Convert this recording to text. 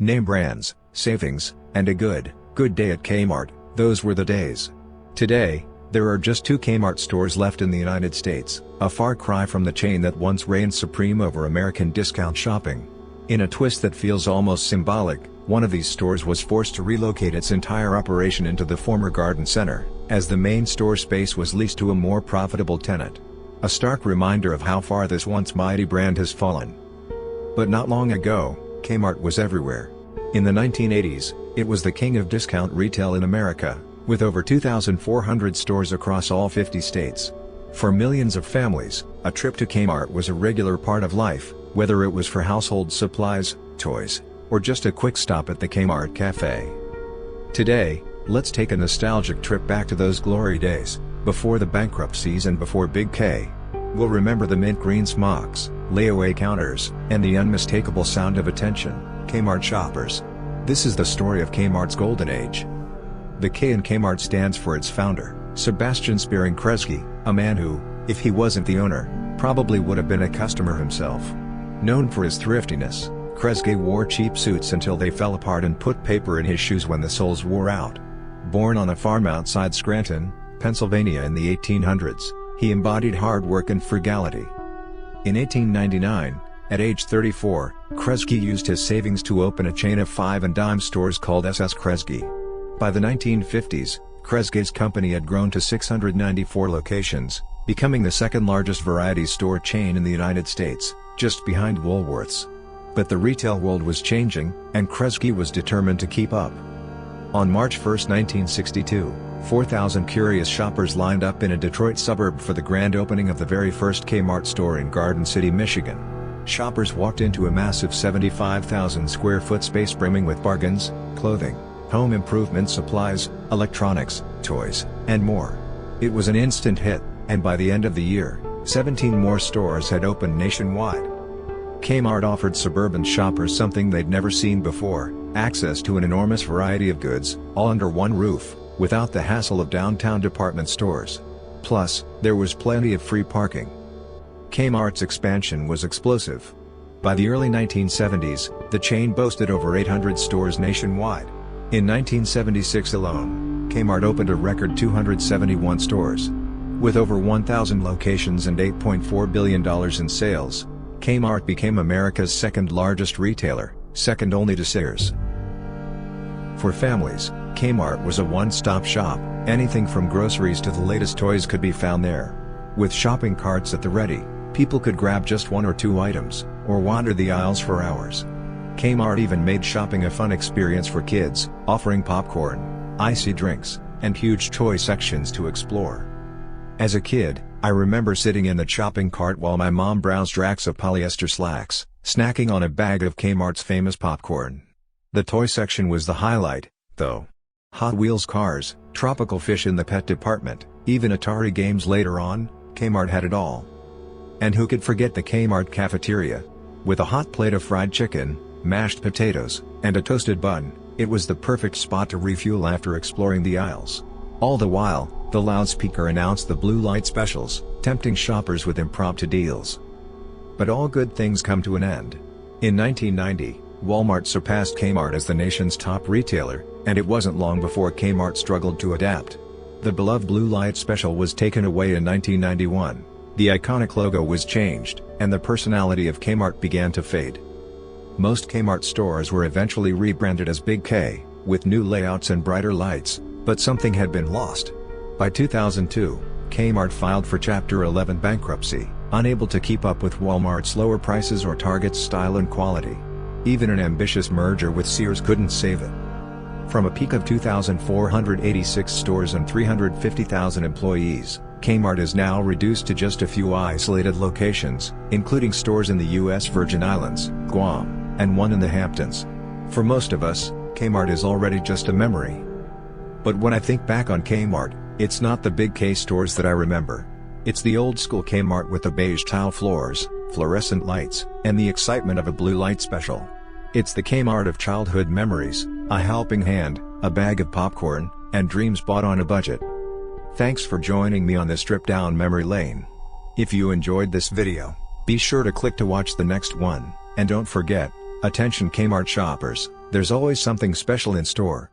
Name brands, savings, and a good day at Kmart, those were the days. Today, there are just 2 Kmart stores left in the United States, a far cry from the chain that once reigned supreme over American discount shopping. In a twist that feels almost symbolic, one of these stores was forced to relocate its entire operation into the former garden center, as the main store space was leased to a more profitable tenant. A stark reminder of how far this once mighty brand has fallen. But not long ago, Kmart was everywhere. In the 1980s, it was the king of discount retail in America, with over 2,400 stores across all 50 states. For millions of families, a trip to Kmart was a regular part of life, whether it was for household supplies, toys, or just a quick stop at the Kmart cafe. Today, let's take a nostalgic trip back to those glory days, before the bankruptcies and before Big K. We'll remember the mint green smocks, layaway counters, and the unmistakable sound of attention, Kmart shoppers. This is the story of Kmart's golden age. The K in Kmart stands for its founder, Sebastian Spearing Kresge, a man who, if he wasn't the owner, probably would have been a customer himself. Known for his thriftiness, Kresge wore cheap suits until they fell apart and put paper in his shoes when the soles wore out. Born on a farm outside Scranton, Pennsylvania in the 1800s, he embodied hard work and frugality. In 1899, at age 34, Kresge used his savings to open a chain of 5 and dime stores called SS Kresge. By the 1950s, Kresge's company had grown to 694 locations, becoming the second largest variety store chain in the United States, just behind Woolworth's. But the retail world was changing, and Kresge was determined to keep up. On March 1, 1962, 4,000 curious shoppers lined up in a Detroit suburb for the grand opening of the very first Kmart store in Garden City, Michigan. Shoppers walked into a massive 75,000 square foot space brimming with bargains, clothing, home improvement supplies, electronics, toys, and more. It was an instant hit, and by the end of the year, 17 more stores had opened nationwide. Kmart offered suburban shoppers something they'd never seen before: access to an enormous variety of goods, all under one roof, without the hassle of downtown department stores. Plus, there was plenty of free parking. Kmart's expansion was explosive. By the early 1970s, the chain boasted over 800 stores nationwide. In 1976 alone, Kmart opened a record 271 stores. With over 1,000 locations and $8.4 billion in sales, Kmart became America's second largest retailer, second only to Sears. For families, Kmart was a one-stop shop. Anything from groceries to the latest toys could be found there. With shopping carts at the ready, people could grab just 1 or 2 items, or wander the aisles for hours. Kmart even made shopping a fun experience for kids, offering popcorn, icy drinks, and huge toy sections to explore. As a kid, I remember sitting in the shopping cart while my mom browsed racks of polyester slacks, snacking on a bag of Kmart's famous popcorn. The toy section was the highlight, though. Hot Wheels cars, tropical fish in the pet department, even Atari games later on, Kmart had it all. And who could forget the Kmart cafeteria? With a hot plate of fried chicken, mashed potatoes, and a toasted bun, it was the perfect spot to refuel after exploring the aisles. All the while, the loudspeaker announced the blue light specials, tempting shoppers with impromptu deals. But all good things come to an end. In 1990, Walmart surpassed Kmart as the nation's top retailer, and it wasn't long before Kmart struggled to adapt. The beloved blue light special was taken away in 1991, the iconic logo was changed, and the personality of Kmart began to fade. Most Kmart stores were eventually rebranded as Big K, with new layouts and brighter lights, but something had been lost. By 2002, Kmart filed for Chapter 11 bankruptcy, unable to keep up with Walmart's lower prices or Target's style and quality. Even an ambitious merger with Sears couldn't save it. From a peak of 2,486 stores and 350,000 employees, Kmart is now reduced to just a few isolated locations, including stores in the U.S. Virgin Islands, Guam, and one in the Hamptons. For most of us, Kmart is already just a memory. But when I think back on Kmart, it's not the Big K stores that I remember. It's the old-school Kmart with the beige tile floors, fluorescent lights, and the excitement of a blue light special. It's the Kmart of childhood memories, a helping hand, a bag of popcorn, and dreams bought on a budget. Thanks for joining me on this trip down memory lane. If you enjoyed this video, be sure to click to watch the next one, and don't forget, Attention Kmart shoppers, there's always something special in store.